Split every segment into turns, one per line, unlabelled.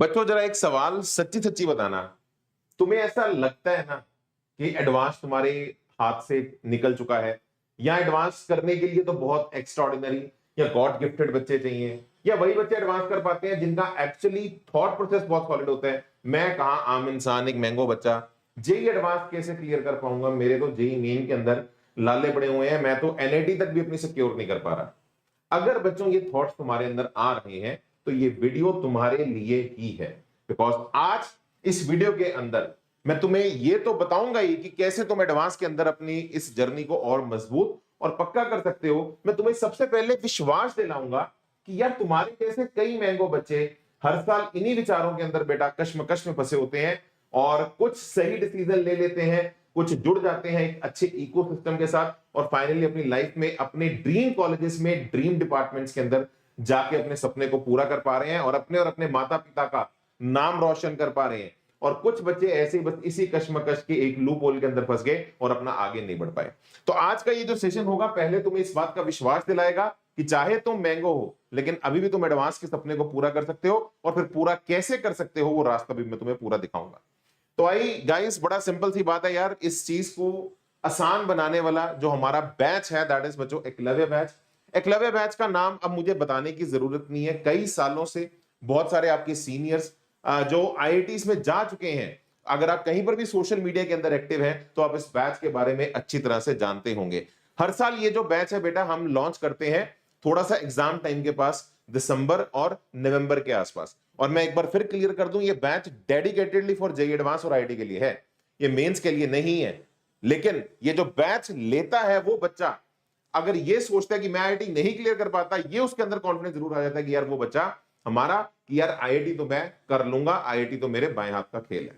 बच्चों जरा एक सवाल सच्ची सच्ची बताना, तुम्हें ऐसा लगता है ना कि एडवांस तुम्हारे हाथ से निकल चुका है, या एडवांस करने के लिए तो बहुत एक्स्ट्राऑर्डिनरी या गॉड गिफ्टेड बच्चे चाहिए, या वही बच्चे एडवांस कर पाते हैं जिनका एक्चुअली थॉट प्रोसेस बहुत सॉलिड होता है। मैं कहा आम इंसान एक मैंगो बच्चा जेई एडवांस कैसे क्लियर कर पाऊंगा, मेरे तो जेई मेन के अंदर लाले पड़े हुए हैं, मैं तो एनआईटी तक भी अपनी सिक्योर नहीं कर पा रहा। अगर बच्चों ये थॉट्स तुम्हारे अंदर आ रहे हैं तो ये वीडियो तुम्हारे लिए ही है, बिकॉज आज इस वीडियो के अंदर मैं तुम्हें ये तो बताऊंगा ही कि कैसे तुम एडवांस के अंदर अपनी इस जर्नी को और मजबूत और पक्का कर सकते हो। मैं तुम्हें सबसे पहले विश्वास दिलाऊंगा कि यार तुम्हारे जैसे कई मैंगो बच्चे हर साल इन्हीं विचारों के अंदर बेटा कश्मकश में फंसे होते हैं और कुछ सही डिसीजन ले लेते हैं, कुछ जुड़ जाते हैं एक अच्छे इकोसिस्टम के साथ और फाइनली अपनी लाइफ में अपने ड्रीम कॉलेजेस में ड्रीम डिपार्टमेंट्स के अंदर जाके अपने सपने को पूरा कर पा रहे हैं और अपने माता पिता का नाम रोशन कर पा रहे हैं। और कुछ बच्चे ऐसे ही बस इसी कश्मकश के एक लूप होल के अंदर फंस गए और अपना आगे नहीं बढ़ पाए। तो आज का ये जो सेशन होगा पहले तुम्हें इस बात का विश्वास दिलाएगा कि चाहे तुम मैंगो हो लेकिन अभी भी तुम एडवांस के सपने को पूरा कर सकते हो, और फिर पूरा कैसे कर सकते हो वो रास्ता भी मैं तुम्हें पूरा दिखाऊंगा। तो आई गाइस, बड़ा सिंपल सी बात है यार, इस चीज को आसान बनाने वाला जो हमारा बैच है दैट इज बच्चों एकलव्य बैच। एकलव्य बैच का नाम अब मुझे बताने की जरूरत नहीं है, कई सालों से बहुत सारे आपके सीनियर्स जो आईआईटीज में जा चुके हैं, अगर आप कहीं पर भी सोशल मीडिया के अंदर एक्टिव हैं तो आप इस बैच के बारे में अच्छी तरह से जानते होंगे। हर साल ये जो बैच है बेटा हम लॉन्च करते हैं थोड़ा सा एग्जाम टाइम के पास, दिसंबर और नवंबर के आसपास। और मैं एक बार फिर क्लियर कर दूं, ये batch dedicatedly for JEE advance और आईआईटी के लिए है, ये मेंस के लिए नहीं है। लेकिन ये जो बैच लेता है वो बच्चा अगर ये सोचता है कि मैं आईआईटी नहीं क्लियर कर पाता, ये उसके अंदर कॉन्फिडेंस जरूर आ जाता है कि यार वो बच्चा हमारा कि यार आईआईटी तो मैं कर लूंगा, आईआईटी तो मेरे बाएं हाथ का खेल है।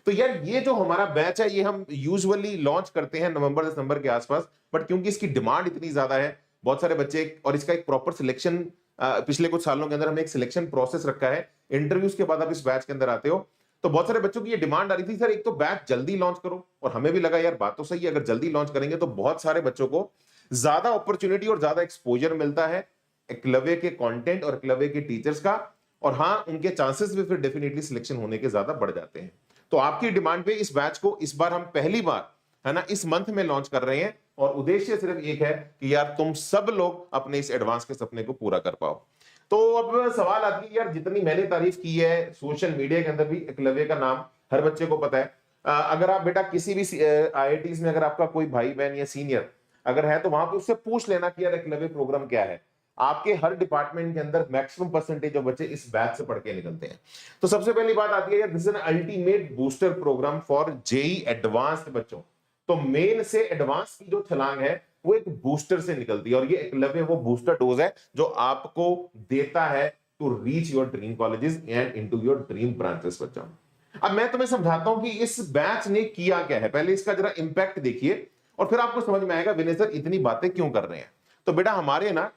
तो यार ये जो हमारा बैच है ये हम यूजुअली लॉन्च करते हैं नवंबर दिसंबर के आसपास, बट क्योंकि इसकी डिमांड इतनी ज्यादा है, बहुत सारे बच्चे, और इसका एक प्रॉपर सिलेक्शन पिछले कुछ सालों के अंदर हमने एक सिलेक्शन प्रोसेस रखा है, इंटरव्यूज के बाद आप इस बैच के अंदर आते हो। तो बहुत सारे बच्चों की ये डिमांड आ रही थी सर एक तो बैच जल्दी लॉन्च करो, और हमें भी लगा यार बात तो सही है, अगर जल्दी लॉन्च करेंगे तो बहुत सारे बच्चों को ज्यादा अपॉर्चुनिटी और ज्यादा एक्सपोजर मिलता है एकलव्य के कंटेंट और एकलव्य के टीचर्स का, और हाँ उनके चांसेस भी फिर डेफिनेटली सिलेक्शन होने के ज्यादा बढ़ जाते हैं। तो आपकी डिमांड पे इस बैच को इस बार हम पहली बार है ना इस मंथ में लॉन्च कर रहे हैं, और उद्देश्य सिर्फ एक है कि यार तुम सब लोग अपने इस एडवांस के सपने को पूरा कर पाओ। तो अब सवाल आती है यार, जितनी मैंने तारीफ की है सोशल मीडिया के अंदर भी एकलव्य का नाम हर बच्चे को पता है। अगर आप बेटा किसी भी आईआईटीज में अगर आपका कोई भाई बहन या सीनियर अगर है तो वहां पे उससे पूछ लेना कि यार एकलव्य प्रोग्राम क्या है। आपके हर डिपार्टमेंट के अंदर मैक्सिमम परसेंटेज ऑफ बच्चे इस बैच से पढ़ के निकलते हैं। तो सबसे पहली बात आती है यार, this is an ultimate booster programme for JEE advanced बच्चों। तो मेन से एडवांस की जो छलांग है वो एक बूस्टर से निकलती है, और ये एकलव्य वो बूस्टर डोज है जो आपको देता है to reach your dream colleges and into your dream branches बच्चों। अब मैं तुम्हें समझाता हूं कि इस बैच ने किया क्या है, पहले इसका जरा इंपैक्ट देखिए और फिर आपको समझ में आएगा विनय सर इतनी बातें क्यों कर रहे हैं। तो बेटा हमारे ना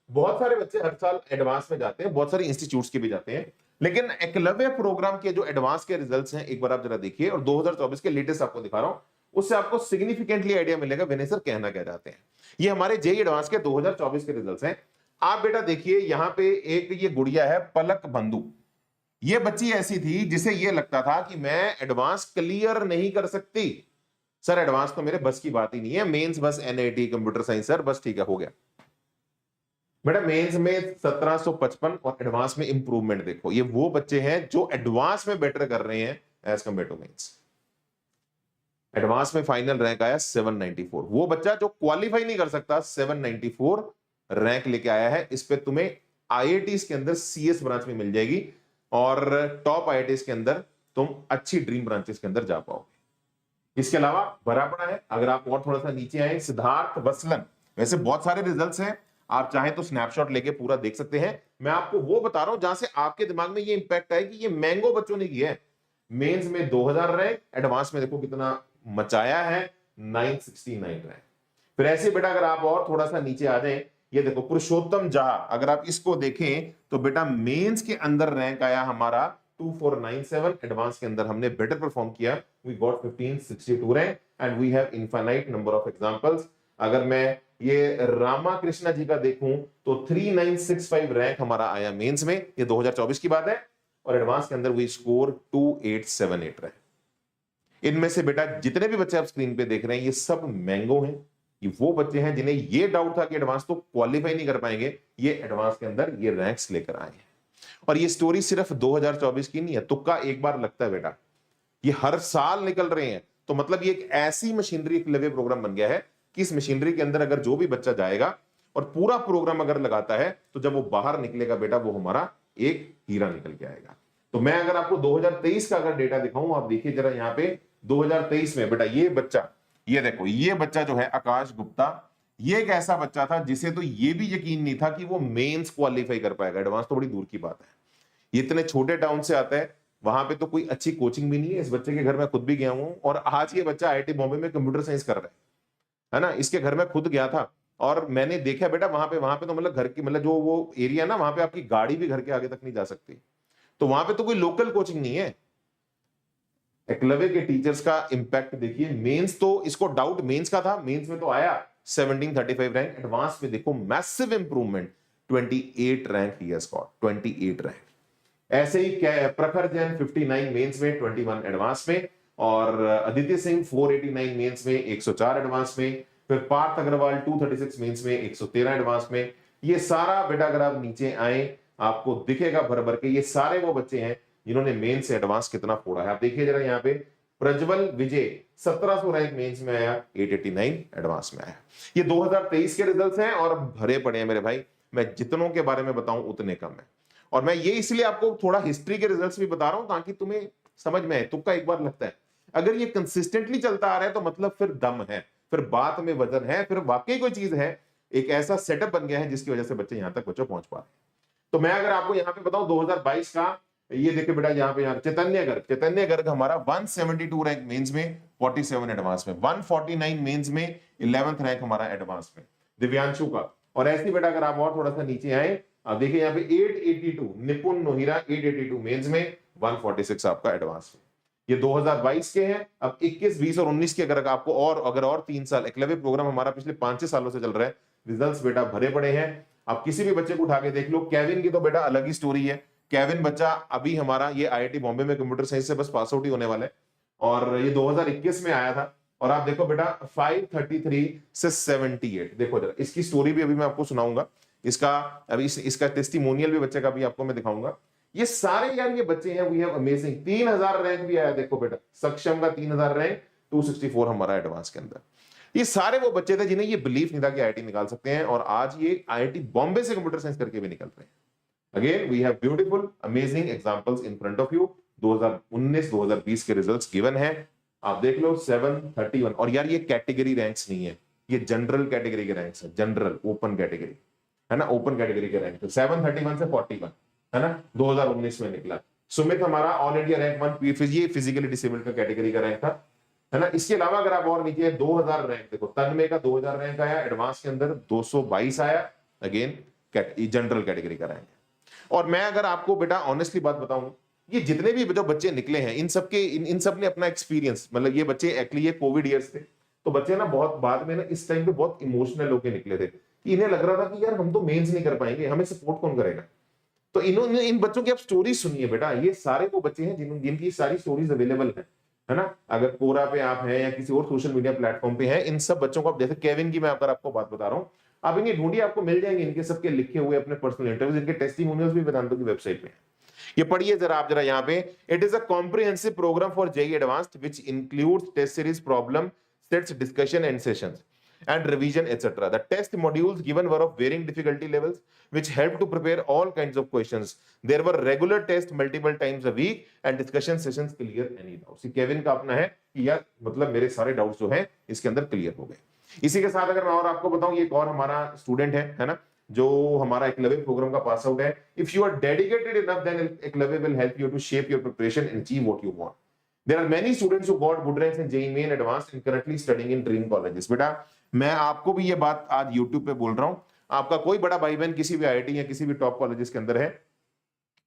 बहुत सारे बच्चे हर साल एडवांस में जाते हैं, बहुत सारे इंस्टीट्यूट्स के भी जाते हैं, लेकिन एकलव्य प्रोग्राम के जो एडवांस के रिजल्ट्स हैं एक बार आप जरा देखिए, और 2024 के लेटेस्ट आपको दिखा रहा हूं, उससे आपको सिग्निफिकेंटली आइडिया मिलेगा विनय सर कहना क्या चाहते हैं। ये हमारे जेईई एडवांस के 2024 के रिजल्ट्स हैं। आप बेटा देखिए यहां पे एक ये गुड़िया है पलक बंधु, ये बच्ची ऐसी थी जिसे ये लगता था कि मैं एडवांस क्लियर नहीं कर सकती, सर एडवांस तो मेरे बस की बात ही नहीं है, मेंस बस एनआईटी कंप्यूटर साइंस सर बस ठीक है हो गया। बेटा मेंस में 1755 और एडवांस में इंप्रूवमेंट देखो, ये वो बच्चे हैं जो एडवांस में बेटर कर रहे हैं as compare to mains. Advance में फाइनल रैंक आया 794, वो बच्चा जो क्वालिफाई नहीं कर सकता 794 रैंक लेके आया है। इस पे तुम्हें आईआईटीज के अंदर सीएस ब्रांच में मिल जाएगी, और टॉप आईआईटीज के अंदर तुम अच्छी ड्रीम ब्रांचेस के अंदर जा पाओगे। इसके अलावा भरा पड़ा है, अगर आप और थोड़ा सा नीचे आए, सिद्धार्थ वसलन, वैसे बहुत सारे रिजल्ट्स हैं, आप चाहें तो स्नैपशॉट लेके पूरा देख सकते हैं। मैं आपको वो बता रहा हूं जहां से आपके दिमाग में ये इंपैक्ट आए कि ये मैंगो बच्चों ने किया है। मेंस में 2000 रैंक, एडवांस में देखो कितना मचाया है 969 रैंक। फिर ऐसे बेटा अगर आप और थोड़ा सा नीचे आ जाएं, ये देखो पुरुषोत्तम झा, अगर आप इसको देखें तो बेटा मेंस के अंदर रैंक आया हमारा 2497, एडवांस के अंदर हमने बेटर परफॉर्म किया, we got 1562 rank and we have infinite number of examples. अगर मैं ये रामा कृष्णा जी का देखूं तो 3965 रैंक हमारा आया मेंस में, ये 2024 की बात है। और एडवांस के अंदर वही स्कोर 2878 रहे। इनमें से बेटा जितने भी बच्चे आप स्क्रीन पे देख रहे हैं ये सब मैंगो हैं। ये वो बच्चे हैं जिन्हें ये डाउट था कि एडवांस तो क्वालिफाई नहीं कर पाएंगे, ये एडवांस के अंदर ये रैंक्स लेकर आए हैं। और ये स्टोरी सिर्फ 2024 की नहीं है, तुक्का एक बार लगता है बेटा, ये हर साल निकल रहे हैं। तो मतलब ये एक ऐसी मशीनरी एकलव्य प्रोग्राम बन गया है कि इस मशीनरी के अंदर अगर जो भी बच्चा जाएगा और पूरा प्रोग्राम अगर लगाता है तो जब वो बाहर निकलेगा बेटा वो हमारा एक हीरा निकल के आएगा। तो मैं अगर आपको 2023 का अगर डेटा दिखाऊं, आप देखिए जरा यहाँ पे 2023 में बेटा ये बच्चा, ये देखो ये बच्चा जो है आकाश गुप्ता, ये एक ऐसा बच्चा था जिसे तो ये भी यकीन नहीं था कि वो मेंस क्वालिफाई कर पाएगा। एडवांस तो बड़ी दूर की बात है, ये इतने छोटे टाउन से आता है, वहां पे तो कोई अच्छी कोचिंग भी नहीं है। इस बच्चे के घर में खुद भी गया हूं और आज ये बच्चा आईआईटी बॉम्बे में कंप्यूटर साइंस कर रहा है ना। इसके घर में खुद गया था और मैंने देखा बेटा वहां पे तो मतलब घर की मतलब जो वो एरिया ना, वहां पे आपकी गाड़ी भी घर के आगे तक नहीं जा सकती। तो वहां पे तो कोई लोकल कोचिंग नहीं है। एकलव्य के टीचर्स का इंपैक्ट देखिए। मेंस तो इसको डाउट मेंस का था, मेंस में तो आया 1735 रैंक। एडवांस में देखो massive improvement, 28 rank he has got, 28 rank. ऐसे ही प्रखर जैन 59 मेंस में, 21 एडवांस में, और अदिति सिंह 489 मेंस में, 104 एडवांस में। फिर पार्थ अग्रवाल 236 मेंस में, 113 एडवांस में। ये सारा बेटा अगर आप नीचे आए आपको दिखेगा भर भर के, ये सारे वो बच्चे हैं जिन्होंने मेंस से एडवांस कितना फोड़ा है। आप देखिए जरा यहाँ पे प्रज्वल विजय 1700 रैंक मेंस में आया, 889 एडवांस में आया। ये 2023 के रिजल्ट्स हैं और भरे पड़े हैं मेरे भाई। मैं जितनों के बारे में बताऊं उतने कम है। और मैं ये इसलिए आपको थोड़ा हिस्ट्री के रिजल्ट्स भी बता रहा हूं ताकि तुम्हें समझ में आए। तुक्का एक बार लगता है, अगर ये कंसिस्टेंटली चलता आ रहा है तो मतलब फिर दम है, फिर बात में वजन है, फिर वाकई कोई चीज है। एक ऐसा सेटअप बन गया है जिसकी वजह से बच्चे यहां तक बच्चों पहुंच पा रहे हैं। तो मैं अगर आपको यहाँ पे बताऊं 2022 का, ये देखिए बेटा यहाँ पे चैतन्य गर्ग हमारा 172 रैंक मेंस में, 47 एडवांस में, 149 मेंस में, 11th रैंक हमारा एडवांस में दिव्यांशु का। और ऐसी बेटा अगर आप और थोड़ा सा नीचे आए, आप देखिए यहाँ पे 882 निपुण नोहिरा 882 मेंस में, 146 आपका एडवांस में। ये 2022 के हैं। अब 21, 20 और 19 के अगर आपको और 3 साल, एकलव्य प्रोग्राम हमारा पिछले 5-6 सालों से चल रहा है, रिजल्ट्स बेटा भरे पड़े हैं। आप किसी भी बच्चे को उठा के देख लो। केविन की तो बेटा अलग ही स्टोरी है। केविन बच्चा अभी हमारा ये आईआईटी बॉम्बे में कंप्यूटर साइंस से बस पास आउट ही होने वाला है और ये 2021 में आया था। और आप देखो बेटा 533 से 78, देखो जरा इसकी स्टोरी भी अभी मैं आपको सुनाऊंगा। इसका अभी इसका टेस्टिमोनियल भी बच्चे का भी आपको मैं दिखाऊंगा। ये सारे यार ये बच्चे हैं, वी हैव अमेजिंग। 3000 रैंक भी आया, देखो बेटा सक्षम का 3000 रैंक, 264 हमारा एडवांस के अंदर। ये सारे वो बच्चे थे जिन्हें ये बिलीफ नहीं था कि आईआईटी निकाल सकते हैं, और आज ये आईआईटी बॉम्बे से कंप्यूटर साइंस करके भी निकल रहे हैं। Again we have beautiful amazing examples in front of you. 2019-2020 के रिजल्ट्स गिवन है, आप देख लो 731। और यार ये कैटेगरी रैंक्स नहीं है, ये जनरल कैटेगरी के रैंक्स है, जनरल ओपन कैटेगरी है ना, ओपन कैटेगरी के रैंक। 731 से 41 है ना, 2019 में निकला। सुमित हमारा ऑल इंडिया रैंक 1, ये फिजिकली डिसेबल्ड का कैटेगरी का रैंक था, है ना। इसके अलावा अगर आप और नीचे 2000 रैंक देखो, तन्मय का 2000 रैंक आया, एडवांस के अंदर 222 आया, अगेन जनरल कैटेगरी का रैंक है। और मैं अगर आपको बेटा ऑनेस्टली बात बताऊं, ये जितने भी जो बच्चे निकले हैं इन सब ने अपना एक्सपीरियंस, मतलब ये बच्चे एक्चुअली ये कोविड ईयर्स थे, तो बच्चे ना बहुत बाद में ना इस टाइम पे बहुत इमोशनल होके निकले थे कि इन्हें लग रहा था कि यार हम तो मेंस नहीं कर पाएंगे, हमें सपोर्ट कौन करेगा। तो इन्होंने इन बच्चों की आप स्टोरी सुनिए बेटा, ये सारे वो बच्चे हैं जिनकी सारी स्टोरीज अवेलेबल है ना। अगर कोरा पे आप हैं या किसी और सोशल मीडिया प्लेटफॉर्म पे हैं, इन सब बच्चों को आप, जैसे केविन की मैं अगर आपको बात बता रहा हूं, आप इन्हें ढूंढिए, आपको मिल जाएंगे इनके सबके लिखे हुए अपने पर्सनल इंटरव्यूज, इनके टेस्टिमोनियल्स भी वेदांतों की वेबसाइट पे हैं। ये पढ़िए जरा आप जरा यहाँ पे, it is a comprehensive programme for JEE advanced which includes test series, problem sets, discussion and sessions and revision etc. The test modules given were of varying difficulty levels which helped to prepare all kinds of questions. There were regular tests multiple times a week and discussion sessions clear any doubts. Kevin का अपना है कि यार मतलब मेरे सारे doubts जो हैं इसके अंदर क्लियर हो गए। इसी के साथ अगर मैं और आपको बताऊं, ये एक और हमारा स्टूडेंट है ना, जो हमारा एकलव्य प्रोग्राम का पास आउट है। If you are dedicated enough then Eklavya will help you to shape your preparation and achieve what you want. There are many students who got good ranks in JEE Main Advanced and currently studying in dream colleges. बेटा मैं आपको भी ये बात आज YouTube पे बोल रहा हूं, आपका कोई बड़ा भाई बहन किसी भी आईआईटी या किसी भी टॉप कॉलेजेस के अंदर है,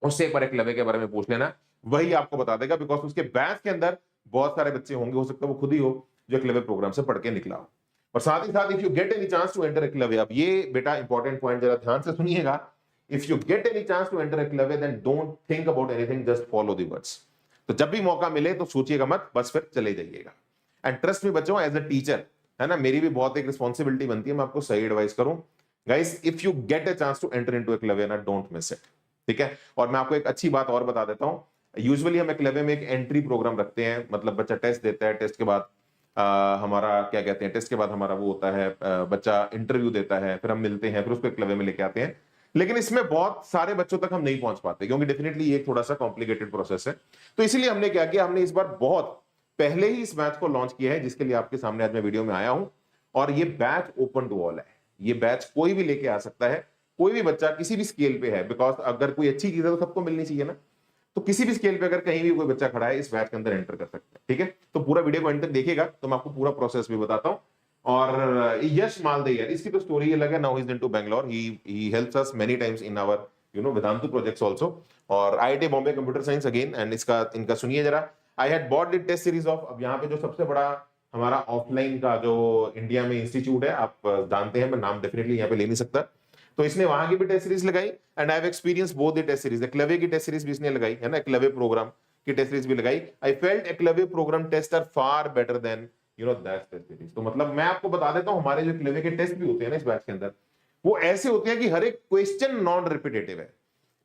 उससे एक बार एकलव्य के बारे में पूछ लेना, वही आपको बता देगा। बिकॉज उसके बैच के अंदर बहुत सारे बच्चे होंगे, हो सकता है वो खुद ही हो जो एकलव्य प्रोग्राम से पढ़ के निकला हो। और साथ ही साथ if you get any chance to enter Eklavya, अब ये बेटा इंपॉर्टेंट पॉइंट जरा ध्यान से सुनिएगा, if you get any chance to enter Eklavya then don't think about anything, just follow the words. तो जब भी मौका मिले तो सोचिएगा मत, बस फिर चले जाइएगा। एंड ट्रस्ट मी बच्चों, एज अ टीचर है ना, मेरी भी बहुत एक रिस्पॉन्सिबिलिटी बनती है, मैं आपको सही एडवाइस करूं। Guys if you get a chance to enter into Eklavya ना, डोंट मिस इट, ठीक है। और मैं आपको एक अच्छी बात और बता देता हूं, यूजुअली हम एकलव्य में एक एंट्री प्रोग्राम रखते हैं, मतलब बच्चा टेस्ट देता है, टेस्ट के बाद हमारा क्या कहते हैं, टेस्ट के बाद हमारा वो होता है, बच्चा इंटरव्यू देता है, फिर हम मिलते हैं, फिर उसको एकलव्य में लेके आते हैं। लेकिन इसमें बहुत सारे बच्चों तक हम नहीं पहुंच पाते, क्योंकि डेफिनेटली ये थोड़ा सा कॉम्प्लिकेटेड प्रोसेस है। तो इसीलिए हमने क्या किया, हमने इस बार बहुत पहले ही इस बैच को लॉन्च किया है, जिसके लिए आपके सामने आज मैं वीडियो में आया हूं। और ये बैच ओपन टू ऑल है, ये बैच कोई भी लेके आ सकता है, कोई भी बच्चा किसी भी स्केल पे है, बिकॉज अगर कोई अच्छी चीज है तो सबको मिलनी चाहिए ना। तो किसी भी स्केल पे अगर कहीं भी कोई बच्चा खड़ा है, इस बैच के अंदर एंटर कर सकता है, ठीक है। तो पूरा वीडियो को एंड तक देखिएगा तो मैं आपको पूरा प्रोसेस भी बताता हूं। और यश मालदेयर, इसकी तो स्टोरी अलग है। Now he is into Bangalore, he helps us many times in our Vedantu projects also, और IIT Bombay computer science again. And इनका सुनिए जरा। I had bought the test series of, अब यहाँ पे जो सबसे बड़ा हमारा ऑफलाइन का जो इंडिया में इंस्टीट्यूट है, आप जानते हैं, मैं नाम डेफिनेटली यहाँ पे ले नहीं सकता, तो इसने वहां की भी टेस्ट सीरीज लगाई। And I have experience both the test series, Eklavya की टेस्ट सीरीज भी इसने लगाई है ना, एकलव्य प्रोग्राम की टेस्ट सीरीज भी लगाई। I felt Eklavya programme test are far better than that test series. तो मतलब मैं आपको बता देता हूं, हमारे जो एकलव्य के टेस्ट भी होते हैं ना इस बैच के अंदर, वो ऐसे होते हैं कि हर एक क्वेश्चन नॉन रिपीटेटिव है,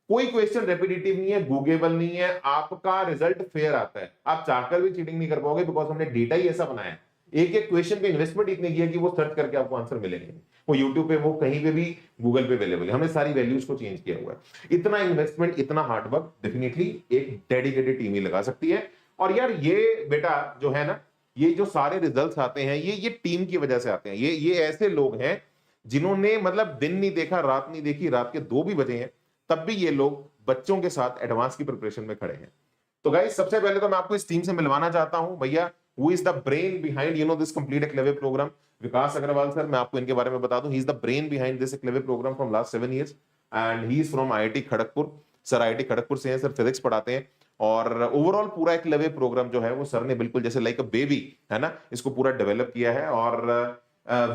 कोई क्वेश्चन रेपिटेटिव नहीं है, गूगेबल नहीं है, आपका रिजल्ट फेयर आता है। आप चाहकर भी चीटिंग नहीं कर पाओगे, बिकॉज हमने डेटा ही ऐसा बनाया है, एक एक क्वेश्चन पे इन्वेस्टमेंट इतनी की है कि वो सर्च करके आपको आंसर मिलेंगे, वो यूट्यूब पे, वो कहीं पे भी, गूगल पे अवेलेबल है। हमने सारी वैल्यूज को चेंज किया हुआ है। इतना इन्वेस्टमेंट, इतना हार्डवर्क डेफिनेटली एक डेडिकेटेड टीम ही लगा सकती है। और यार ये बेटा जो है ना, ये जो सारे रिजल्ट्स आते हैं, ये टीम की वजह से आते हैं। ये ऐसे लोग हैं जिन्होंने मतलब दिन नहीं देखा, रात नहीं देखी, रात के 2 भी बजे हैं, तब भी ये लोग बच्चों के साथ एडवांस की प्रिपरेशन में खड़े हैं। तो गाइस सबसे पहले तो मैं आपको इस टीम से मिलवाना चाहता हूं भैया, who is the brain behind this complete Eklavya programme. Vikas Agrawal sir, मैं आपको इनके बारे में बता दूं, he is the brain behind this Eklavya programme from last 7 years and he is from IIT Kharagpur. Sir IIT Kharagpur से हैं सर, फिजिक्स पढ़ाते हैं। और ओवरऑल पूरा एकलव्य प्रोग्राम जो है वो सर ने बिल्कुल जैसे लाइक अ बेबी है ना, इसको पूरा डेवलप किया है। और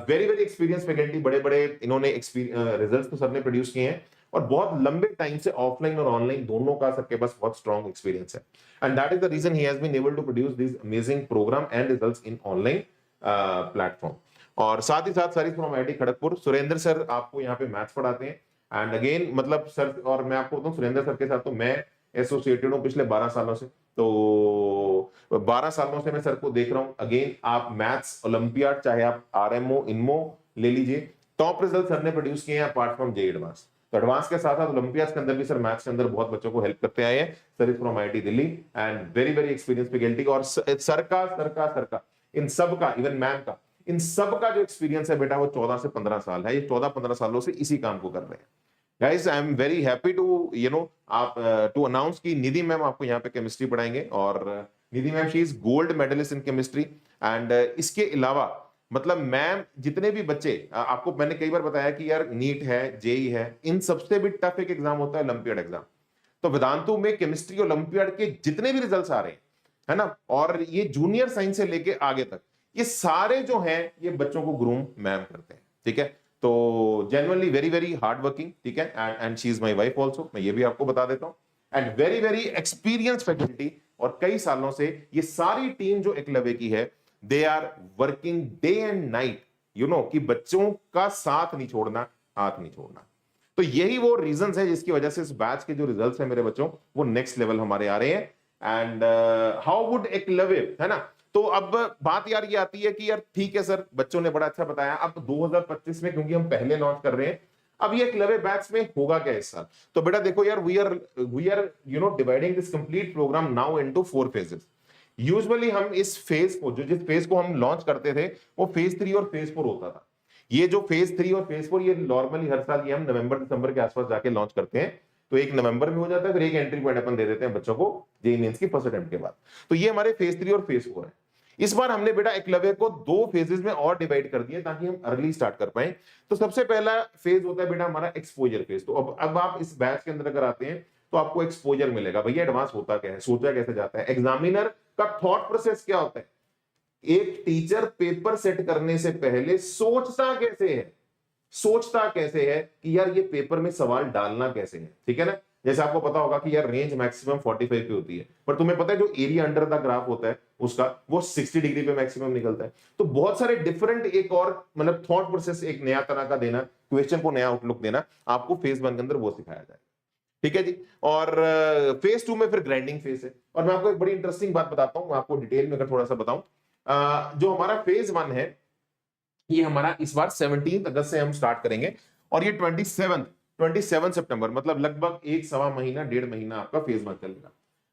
वेरी वेरी एक्सपीरियंस फैकल्टी, बड़े बड़े इन्होंने रिजल्ट्स तो सर ने प्रोड्यूस किए हैं, और बहुत लंबे टाइम से ऑफलाइन और ऑनलाइन दोनों का सबके पास बहुत स्ट्रॉन्ग एक्सपीरियंस है। And that is the reason he has been able to produce this amazing programme and results in online platform. और साथ ही साथ sir is from IIT Kharagpur. Surendra sir आपको यहाँ पे मैथ्स पढ़ाते हैं। एंड अगेन मतलब सर, और मैं आपको बताऊं सुरेंद्र सर के साथ तो मैं एसोसिएटेड हूँ पिछले 12 सालों से। तो 12 सालों से मैं सर को देख रहा हूँ। अगेन आप मैथ्स ओलंपियाड, चाहे आप आरएमओ, इनमो ले लीजिए, टॉप रिजल्ट सर ने प्रोड्यूस किए हैं अपार्ट फ्रॉम जे एडवांस। तो एडवांस के साथ साथ ओलंपियाड के अंदर भी सर मैथ्स के अंदर बहुत बच्चों को हेल्प करते आए हैं। Sir is from IIT Delhi and very very experience faculty. और सर का इन सब का, इवन मैम का, इन सब का जो एक्सपीरियंस है बेटा वो 14 से 15 साल है। ये 14-15 सालों से इसी काम को कर रहे हैं। Guys I am very happy to आप टू अनाउंस की निधि मैम आपको यहाँ पे केमिस्ट्री पढ़ाएंगे। और Nidhi ma'am she is gold medalist in chemistry. And इसके अलावा मतलब मैम जितने भी बच्चे, आपको मैंने कई बार बताया कि यार नीट है, जेई है, इन सबसे भी टफ एक एग्जाम होता है ओलंपियाड एग्जाम। तो वेदांतु में केमिस्ट्री ओलंपियाड के जितने भी रिजल्ट्स आ रहे हैं है ना, और ये जूनियर साइंस से लेके आगे तक, ये सारे जो हैं ये बच्चों को ग्रूम मैम करते हैं, ठीक है। तो genuinely very very hard working, ठीक है। And she is my wife also, मैं ये भी आपको बता देता हूं। And very very experience faculty, और कई सालों से ये सारी टीम जो एकलव्य की है, they are working day and night, कि बच्चों का साथ नहीं छोड़ना, हाथ नहीं छोड़ना। तो यही वो रीजंस है जिसकी वजह से इस बैच के जो रिजल्ट्स हैं मेरे बच्चों, वो नेक्स्ट लेवल हमारे आ रहे हैं। एंड हाउ वुड एकलव्य, है ना। तो अब बात यार ये आती है कि यार ठीक है सर, बच्चों ने बड़ा अच्छा बताया, अब 2025 में क्योंकि हम पहले लॉन्च कर रहे हैं, अब ये एकलव्य बैच में होगा क्या इस साल। तो बेटा देखो यार, we are dividing this complete programme now into 4 phases। Usually हम इस फेज को, जिस फेज को हम लॉन्च करते थे, वो फेज 3 और फेज 4 होता था। ये जो फेज 3 और फेज 4, ये नॉर्मली हर साल ये हम नवंबर दिसंबर के आसपास जाके लॉन्च करते हैं। तो एक नवंबर में हो जाता है, फिर एक एंट्री पॉइंट अपन दे देते हैं बच्चों को जेईई मेंस की फर्स्ट अटेम्प्ट के बाद। तो ये हमारे फेज 3 और फेज 4 है। इस बार हमने बेटा एकलव्य को 2 फेजेस में और डिवाइड कर दिए ताकि हम अर्ली स्टार्ट कर पाए। तो सबसे पहला फेज होता है बेटा हमारा एक्सपोजर फेज। तो अब आप इस बैच के अंदर अगर आते हैं तो आपको एक्सपोजर मिलेगा। भैया एडवांस होता क्या है, सोचा कैसे जाता है, एग्जामिनर का थॉट प्रोसेस क्या होता है, एक टीचर पेपर सेट करने से पहले सोचता कैसे है, सोचता कैसे है कि यार ये पेपर में सवाल डालना कैसे है, ठीक है ना। जैसे आपको पता होगा कि यार रेंज मैक्सिमम 45 पे होती है, पर तुम्हें पता है जो एरिया अंडर द ग्राफ होता है उसका वो 60 डिग्री पे मैक्सिमम निकलता है। तो बहुत सारे डिफरेंट एक और मतलब थॉट प्रोसेस, एक नया तरह का देना, क्वेश्चन को नया आउटलुक देना, आपको फेज 1 के अंदर वो सिखाया जाएगा, ठीक है जी। और फेज 2 में फिर ग्राइंडिंग फेज है। और मैं आपको एक बड़ी इंटरेस्टिंग बात बताता हूं, मैं आपको डिटेल में अगर थोड़ा सा बताऊं, जो हमारा फेज 1 है ये हमारा इस बार 17 अगस्त से हम स्टार्ट करेंगे, और ये 27 सितंबर, मतलब लगभग एक सवा महीना, डेढ़ महीना आपका फेज 1 चलेगा।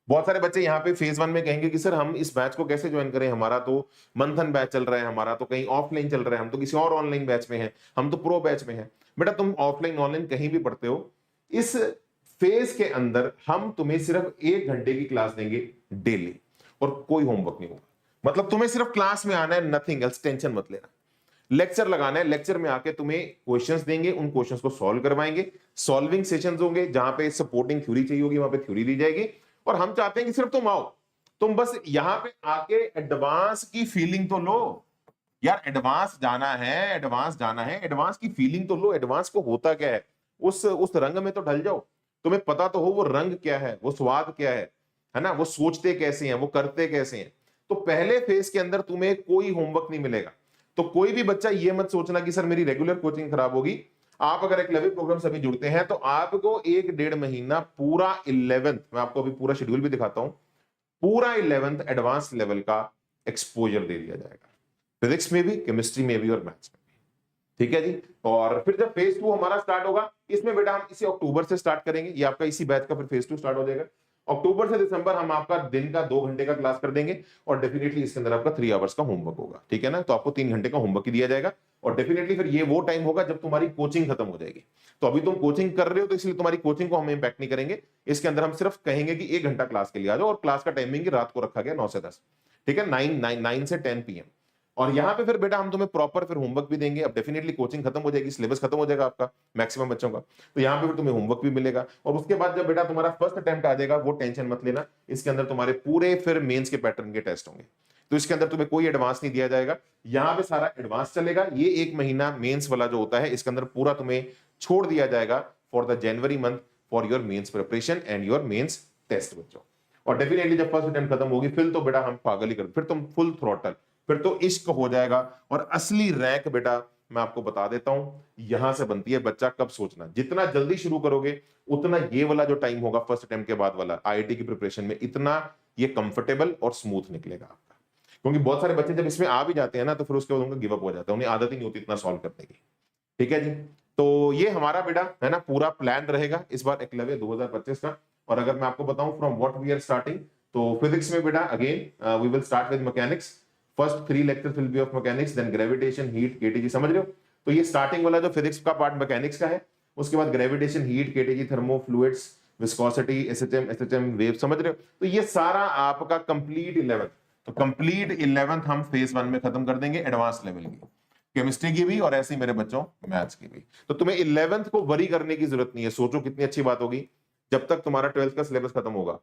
बहुत सारे बच्चे यहाँ पे फेज 1 में कहेंगे कि सर हम इस बैच को कैसे ज्वाइन करें, हमारा तो मंथन बैच चल रहा है, हमारा तो कहीं ऑफलाइन चल रहा है, हम तो किसी और ऑनलाइन बैच में हैं, हम तो प्रो बैच में हैं। बेटा तुम ऑफलाइन ऑनलाइन कहीं भी पढ़ते हो, इस फेज के अंदर हम तुम्हें सिर्फ 1 घंटे की क्लास देंगे डेली, और कोई होमवर्क नहीं होगा। मतलब तुम्हें सिर्फ क्लास में आना है, नथिंग एल्स, टेंशन मत लेना। लेक्चर लगाना है, लेक्चर में आके तुम्हें क्वेश्चंस देंगे, उन क्वेश्चंस को सॉल्व करवाएंगे, सॉल्विंग सेशंस होंगे जहां पे सपोर्टिंग थ्योरी चाहिए होगी वहां पे थ्योरी दी जाएगी। और हम चाहते हैं कि सिर्फ तुम आओ, तुम बस यहां पे आके एडवांस की फीलिंग तो लो। यार एडवांस जाना है, एडवांस जाना है, एडवांस की फीलिंग तो लो। एडवांस को होता क्या है, उस रंग में तो ढल जाओ, तुम्हें पता तो हो वो रंग क्या है, वो स्वाद क्या है ना, वो सोचते कैसे हैं, वो करते कैसे हैं। तो पहले फेज के अंदर तुम्हें कोई होमवर्क नहीं मिलेगा। तो कोई भी बच्चा ये मत सोचना कि सर मेरी रेगुलर कोचिंग खराब होगी। आप अगर एकलव्य प्रोग्राम से अभी जुड़ते हैं तो आपको 1 डेढ़ महीना पूरा 11th, मैं आपको अभी पूरा शेड्यूल भी दिखाता हूं, पूरा 11th एडवांस लेवल का एक्सपोजर दे दिया जाएगा, फिजिक्स में भी, केमिस्ट्री में भी और मैथ्स में भी, ठीक है जी। और फिर जब फेज 2 हमारा स्टार्ट होगा, इसमें बेटा हम इसी अक्टूबर से स्टार्ट करेंगे, ये आपका इसी बैच का फिर फेज 2 स्टार्ट हो जाएगा। अक्टूबर से दिसंबर हम आपका दिन का 2 घंटे का क्लास कर देंगे, और डेफिनेटली इसके अंदर आपका 3 आवर्स का होमवर्क होगा, ठीक है ना। तो आपको 3 घंटे का होमवर्क ही दिया जाएगा, और डेफिनेटली फिर ये वो टाइम होगा जब तुम्हारी कोचिंग खत्म हो जाएगी। तो अभी तुम कोचिंग कर रहे हो तो इसलिए तुम्हारी कोचिंग को हम इंपैक्ट नहीं करेंगे, इसके अंदर हम सिर्फ कहेंगे कि 1 घंटा क्लास के लिए आ जाओ, और क्लास का टाइमिंग रात को रखा गया 9 से 10, ठीक है, 9 से 10 PM। और यहां पे फिर बेटा हम तुम्हें प्रॉपर फिर होमवर्क भी देंगे। अब डेफिनेटली कोचिंग खत्म हो जाएगी, सिलेबस खत्म हो जाएगा आपका मैक्सिमम बच्चों का, तो यहाँ पे फिर तुम्हें होमवर्क भी मिलेगा। और उसके बाद जब बेटा तुम्हारा फर्स्ट अटेम्प्ट आ जाएगा, वो टेंशन मत लेना, इसके अंदर तुम्हारे पूरे फिर मेंस के पैटर्न के टेस्ट होंगे, तो इसके अंदर तुम्हें कोई एडवांस नहीं दिया जाएगा, यहाँ पे सारा एडवांस चलेगा। ये 1 महीना मेंस वाला जो होता है इसके अंदर पूरा तुम्हें छोड़ दिया जाएगा for the January month, for your mains preparation and your mains test बच्चों। और डेफिनेटली जब फर्स्ट अटेम्प्ट खत्म होगी फिर तो बेटा हम पागल ही कर, फिर तुम फुल थ्रॉटल, फिर तो इश्क हो जाएगा। और असली रैंक बेटा मैं आपको बता देता हूं, यहां से बनती है। बच्चा कब सोचना, जितना जल्दी शुरू करोगे उतना ये वाला जो टाइम होगा फर्स्ट अटेम्प्ट के बाद वाला आईआईटी की प्रिपरेशन में, इतना ये कंफर्टेबल और स्मूथ निकलेगा आपका। क्योंकि बहुत सारे बच्चे जब इसमें आ भी जाते हैं ना, तो फिर उसके बाद उनका गिव अप हो जाता है, उन्हें आदत ही नहीं होती इतना सॉल्व करने की, ठीक है जी। तो ये हमारा बेटा है ना पूरा प्लान रहेगा इस बार एकलव्य 2025 का। और अगर मैं आपको बताऊं from what we are starting, तो फिजिक्स में बेटा again we will start with mechanics. First 3 lectures will be of mechanics, then gravitation, heat, KTG, समझ रहे हो। तो ये स्टार्टिंग वाला जो फिजिक्स का पार्ट मैकेनिक्स का है, उसके बाद gravitation, heat, KTG, thermo, fluids, viscosity, SHM, wave, समझ रहे हो। तो ये सारा आपका कंप्लीट 11th, तो कंप्लीट 11th हम फेज 1 में खत्म कर देंगे एडवांस लेवल की, केमिस्ट्री की भी और ऐसे ही मेरे बच्चों मैथ्स की भी। तो तुम्हें 11th को वरी करने की जरूरत नहीं है। सोचो कितनी अच्छी बात होगी, जब तक तुम्हारा 12th का सिलेबस खत्म होगा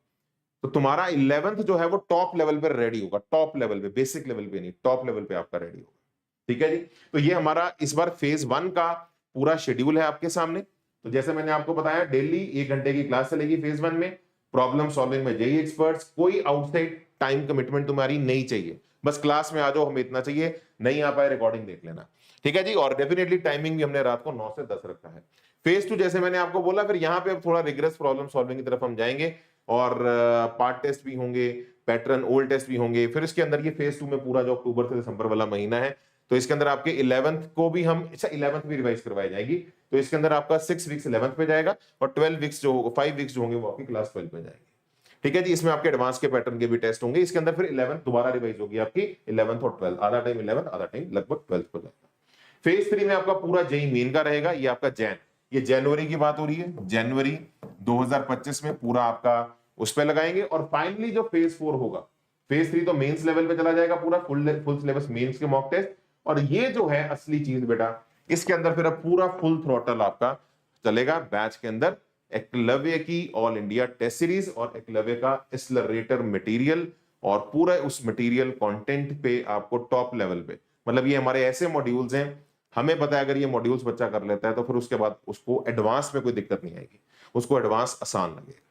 तो तुम्हारा 11th जो है वो टॉप लेवल पे रेडी होगा, टॉप लेवल पे, बेसिक लेवल पे नहीं, टॉप लेवल पे आपका रेडी होगा, ठीक है जी। तो ये हमारा इस बार फेज 1 का पूरा शेड्यूल है आपके सामने। तो जैसे मैंने आपको बताया डेली 1 घंटे की क्लास चलेगी फेज 1 में, प्रॉब्लम सॉल्विंग में जेई एक्सपर्ट्स, कोई आउटसाइड टाइम कमिटमेंट तुम्हारी नहीं चाहिए, बस क्लास में आ जाओ, हमें इतना चाहिए, नहीं आ पाए रिकॉर्डिंग देख लेना, ठीक है जी। और डेफिनेटली टाइमिंग भी हमने रात को 9 से 10 रखा है। फेज 2 जैसे मैंने आपको बोला, फिर यहाँ पे अब थोड़ा रिग्रेस प्रॉब्लम सॉल्विंग की तरफ हम जाएंगे, और पार्ट टेस्ट भी होंगे, पैटर्न ओल्ड टेस्ट भी होंगे। फिर इसके अंदर ये फेज 2 में पूरा जो अक्टूबर से दिसंबर वाला महीना है, तो इसके अंदर आपके 11th को भी हम, अच्छा 11th भी रिवाइज करवाई जाएगी, तो इसके अंदर आपका 6 वीक्स 11th पे जाएगा, और 12 वीक्स जो 5 वीक्स जो होंगे वो आपकी क्लास 12 पे जाएंगे, ठीक है जी। इसमें आपके एडवांस के पैटर्न के भी टेस्ट होंगे। इसके अंदर फिर 11th दोबारा रिवाइज होगी आपकी, 11th और 12th, आधा टाइम 11th, आधा टाइम लगभग 12th हो जाएगा। फेज 3 में आपका पूरा जेई मेन का रहेगा, ये आपका ये जनवरी की बात हो रही है, जनवरी 2025 में पूरा आपका उस पे लगाएंगे। और फाइनली जो फेज 4 होगा, फेज 3 तो मेंस लेवल पे चला जाएगा पूरा, फुल सिलेबस मेंस के मॉक टेस्ट। और ये जो है असली चीज बेटा, इसके अंदर फिर अब पूरा फुल थ्रॉटल आपका चलेगा बैच के अंदर, एकलव्य की ऑल इंडिया टेस्ट सीरीज और एकलव्य का एक्सेलरेटर मटेरियल, और पूरा उस मटेरियल कंटेंट पे आपको टॉप लेवल पे, मतलब ये हमारे ऐसे मॉड्यूल्स हैं हमें पता है अगर ये मॉड्यूल्स बच्चा कर लेता है तो फिर उसके बाद उसको एडवांस में कोई दिक्कत नहीं आएगी, उसको एडवांस आसान लगेगा।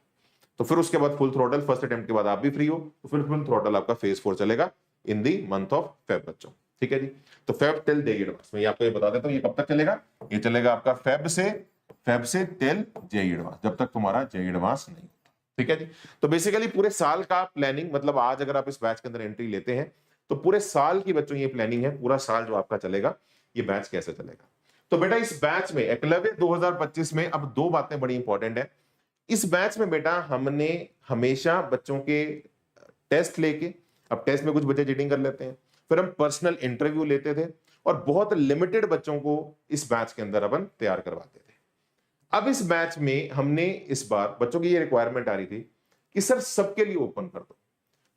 तो फिर उसके बाद फुल थ्रोटल, फर्स्ट अटेम्प्ट के बाद आप भी फ्री हो, तो फिर फुल थ्रोटल आपका फेज 4 चलेगा इन दी मंथ ऑफ फेब बच्चों। ठीक है जी। तो फेब टिल जेईई एडवांस, मैं आपको ये बता देता हूं ये कब तक चलेगा। ये चलेगा आपका फेब से टिल जेईई एडवांस, जब तक तुम्हारा जेईई एडवांस नहीं होता। ठीक है जी। तो बेसिकली पूरे साल का प्लानिंग, मतलब आज अगर आप इस बैच के अंदर एंट्री लेते हैं तो पूरे साल की बच्चों ये प्लानिंग है, पूरा साल जो आपका चलेगा ये बैच कैसे चलेगा। तो बेटा इस बैच में एकलव्य 2025 में अब दो बातें बड़ी इंपॉर्टेंट है। इस बैच में बेटा हमने हमेशा बच्चों के टेस्ट लेके, अब टेस्ट में कुछ बच्चे चीटिंग कर लेते हैं, फिर हम पर्सनल इंटरव्यू लेते थे और बहुत लिमिटेड बच्चों को इस बैच के अंदर अपन तैयार करवाते थे। अब इस बैच में हमने इस बार बच्चों की ये रिक्वायरमेंट आ रही थी कि सर सबके लिए ओपन कर दो।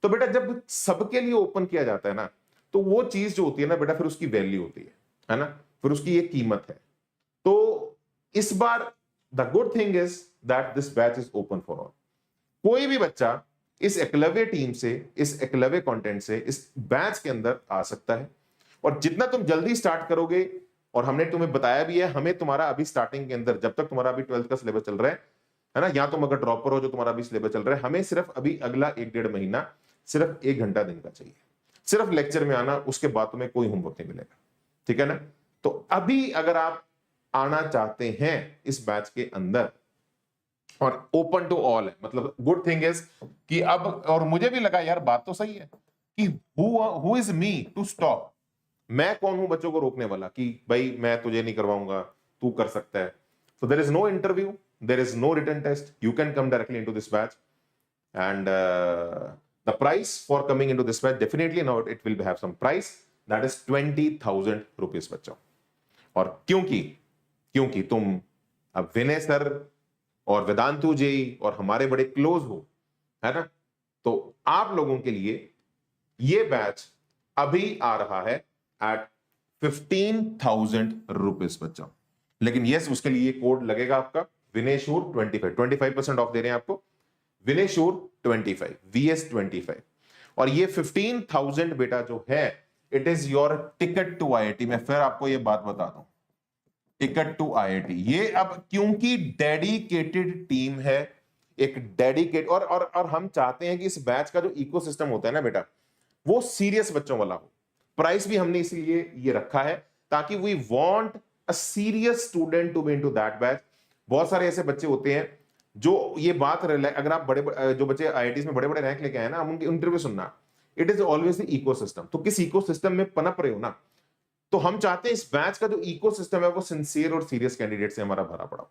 तो बेटा जब सबके लिए ओपन किया जाता है ना, तो वो चीज जो होती है ना बेटा, फिर उसकी वैल्यू होती है ना, फिर उसकी एक कीमत है। तो इस बार the good thing is that this batch is open for all. कोई भी बच्चा इस एकलव्य टीम से, इस एकलव्य कंटेंट से इस बैच के अंदर आ सकता है। और जितना तुम जल्दी स्टार्ट करोगे, और हमने तुम्हें बताया भी है, हमें तुम्हारा अभी स्टार्टिंग के अंदर, जब तक तुम्हारा अभी 12th का सिलेबस चल रहा है ना, या तुम अगर ड्रॉपर हो जो तुम्हारा अभी सिलेबस चल रहा है, हमें सिर्फ अभी अगला 1-1.5 महीना सिर्फ 1 घंटा दिन का चाहिए, सिर्फ लेक्चर में आना, उसके बाद तुम्हें कोई होमवर्क नहीं मिलेगा। ठीक है ना। तो अभी अगर आप आना चाहते हैं इस बैच के अंदर, और ओपन टू ऑल है, मतलब गुड थिंग इज कि अब, और मुझे भी लगा यार बात तो सही है कि who is me to stop, मैं कौन हूं बच्चों को रोकने वाला कि भाई मैं तुझे नहीं करवाऊंगा, तू कर सकता है। So there is no interview, there is no written test, you can come directly into this batch, and the price for coming into this batch, definitely now it will have some price, that is 20,000 rupees बच्चों। और क्योंकि तुम अब विनय sir और वेदांतु जी और हमारे बड़े close हो, है ना, तो आप लोगों के लिए ये बैच अभी आ रहा है एट 15,000 रुपीज बच्चों। लेकिन यस, उसके लिए कोड लगेगा आपका विनेशूर 25% ऑफ दे रहे हैं आपको, विनेशूर 25, VS25। और ये 15,000 बेटा जो है, it is your ticket to IIT। मैं फिर आपको ये बात बता दूं, टिकट टू IIT। ये अब क्योंकि डेडिकेटेड टीम है, एक डेडिकेट, और हम चाहते हैं कि इस बैच का जो इकोसिस्टम होता है ना बेटा, वो सीरियस बच्चों वाला हो। प्राइस भी हमने इसीलिए ये रखा है ताकि we want a serious student to be into that batch. बहुत सारे ऐसे बच्चे होते हैं जो ये बात, अगर आप बड़े जो बच्चे IITs में बड़े बड़े रैंक लेके आए ना, हम उनके इंटरव्यू सुनना, it is always the ecosystem. तो किस इकोसिस्टम में पनप रहे हो ना, तो हम चाहते हैं इस बैच का जो इकोसिस्टम है वो सिंसियर और सीरियस कैंडिडेट से हमारा भरा पड़ा।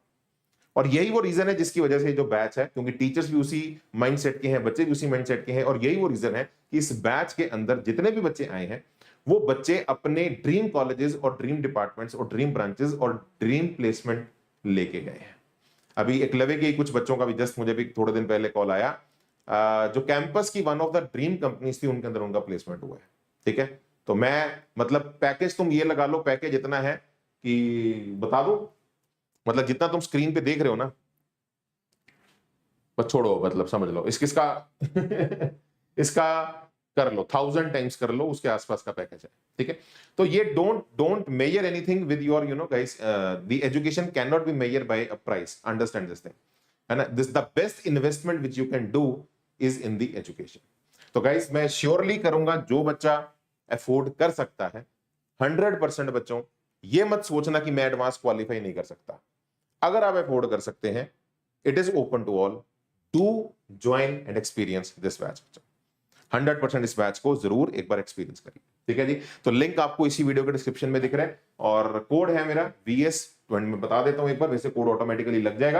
और यही वो रीजन है जिसकी वजह से जो बैच है, क्योंकि टीचर्स भी उसी माइंडसेट के हैं, बच्चे भी उसी माइंडसेट के हैं, और यही वो रीजन है कि इस बैच के अंदर जितने भी बच्चे आए हैं वो बच्चे अपने ड्रीम कॉलेजेस और ड्रीम डिपार्टमेंट्स और ड्रीम ब्रांचेस और ड्रीम प्लेसमेंट लेके गए हैं। अभी एकलव्य के कुछ बच्चों का भी जस्ट मुझे भी थोड़े दिन पहले कॉल आया, जो कैंपस की one of the dream companies थी, उनके अंदर उनका प्लेसमेंट हुआ है। ठीक है। तो मैं, मतलब पैकेज तुम ये लगा लो, पैकेज इतना है कि बता दो, मतलब जितना तुम स्क्रीन पे देख रहे हो ना, बस छोड़ो, मतलब समझ लो इसका इसका कर लो 1000 टाइम्स कर लो, उसके आसपास का पैकेज है। ठीक है। तो ये don't measure anything with your guys, the education can not be measure by a price, understand this thing, है ना। This the best investment which you can do is in the education. तो guys मैं surely करूंगा जो बच्चा afford कर सकता है, 100% बच्चों ये मत सोचना कि मैं एडवांस क्वालिफाई नहीं कर सकता। अगर आप अफोर्ड कर सकते हैं, it is open to all, to join and experience this batch. 100% इस बैच को जरूर एक बार एक्सपीरियंस करिए। ठीक है जी। तो लिंक आपको इसी वीडियो के डिस्क्रिप्शन में दिख रहा है, और कोड है मेरा VS20, में बता देता हूं एक बार, वैसे कोड ऑटोमेटिकली लग जाएगा,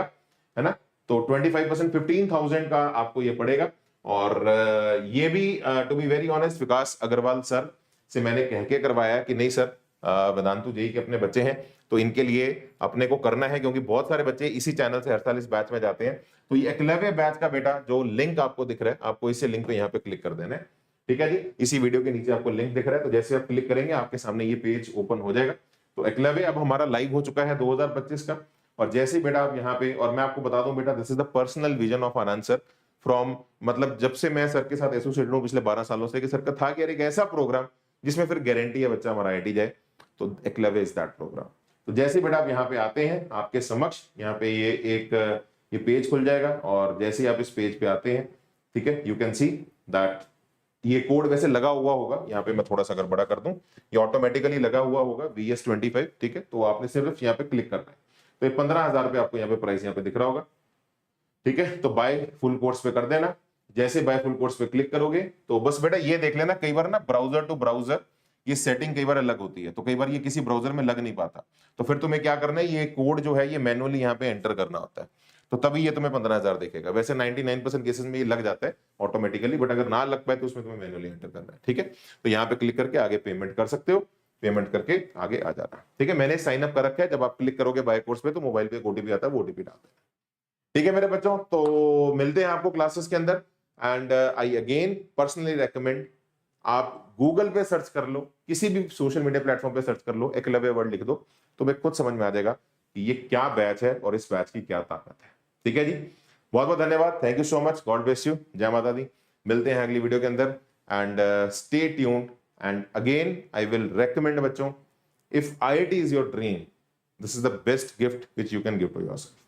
है ना। तो 25%, 15,000 का आपको ये पड़ेगा। और ये भी to be very honest, Vikas Agrawal sir से मैंने कह के करवाया कि नहीं सर, वेदांतु जेईई के अपने बच्चे हैं तो इनके लिए अपने को करना है, क्योंकि बहुत सारे बच्चे इसी चैनल से हर साल इस बैच में जाते हैं। तो ये एकलव्य बैच का बेटा जो लिंक आपको दिख रहा है, आपको इसे लिंक पे यहाँ पे क्लिक कर देना है। ठीक है जी। इसी वीडियो के नीचे आपको लिंक दिख रहा है, तो जैसे आप क्लिक करेंगे आपके सामने ये पेज ओपन हो जाएगा। तो एकलव्य अब हमारा लाइव हो चुका है 2025 का। और जैसे ही बेटा आप यहाँ पे, और मैं आपको बता दूं बेटा, this is the personal vision of Anand sir from, मतलब जब से मैं सर के साथ एसोसिएटेड हूँ पिछले 12 सालों से, कि सर का था कि यार एक ऐसा प्रोग्राम जिसमें फिर गारंटी है बच्चा हमारा IIT जाए। तो एकलव्य इज दैट प्रोग्राम। तो जैसे बेटा आप यहाँ पे आते हैं, आपके समक्ष यहाँ पे ये पेज खुल जाएगा, और जैसे ही आप इस पेज पे आते हैं, ठीक है, यू कैन सी दैट ये कोड वैसे लगा हुआ होगा, यहाँ पे मैं थोड़ा सा अगर बड़ा कर दूं, ये ऑटोमेटिकली लगा हुआ होगा VS25, ठीक है। तो आपने सिर्फ यहाँ पे क्लिक करना है। तो ये 15,000 रुपये आपको यहाँ पे प्राइस यहाँ पे दिख रहा होगा, ठीक है। तो बाय फुल कोर्स पे कर देना। जैसे बाय फुल कोर्स पे क्लिक करोगे तो बस बेटा ये देख लेना, कई बार ना ब्राउजर टू ब्राउजर ये सेटिंग कई बार अलग होती है, तो कई बार ये किसी ब्राउजर में लग नहीं पाता, तो फिर तुम्हें क्या करना है, ये कोड जो है ये मैनुअली यहाँ पे एंटर करना होता है, तो तभी ये तुम्हें 15,000 देखेगा। वैसे 99% केसेस में ये लग जाता है ऑटोमेटिकली, बट अगर ना लग पाए तो उसमें तुम्हें मैनुअली एंटर करना है, ठीक है। तो यहाँ पे क्लिक करके आगे पेमेंट कर सकते हो, पेमेंट करके आगे आ जाना, ठीक है। मैंने साइन अप कर रखा है, जब आप क्लिक करोगे बाय कोर्स पे तो मोबाइल पे ओटीपी आता है, वो ओटीपी डाल देना, ठीक है मेरे बच्चों। तो मिलते हैं आपको क्लासेस के अंदर, and I again personally recommend आप गूगल पे सर्च कर लो, किसी भी सोशल मीडिया प्लेटफॉर्म पे सर्च कर लो, एकलव्य वर्ड लिख दो, तुम्हें खुद समझ में आ जाएगा कि ये क्या बैच है और इस बैच की क्या ताकत है, ठीक है जी। बहुत बहुत धन्यवाद, thank you so much, God bless you, जय माता दी। मिलते हैं अगली वीडियो के अंदर, and stay tuned, and again I will recommend बच्चों, if IIT is your dream, this is the best gift which you can give to yourself.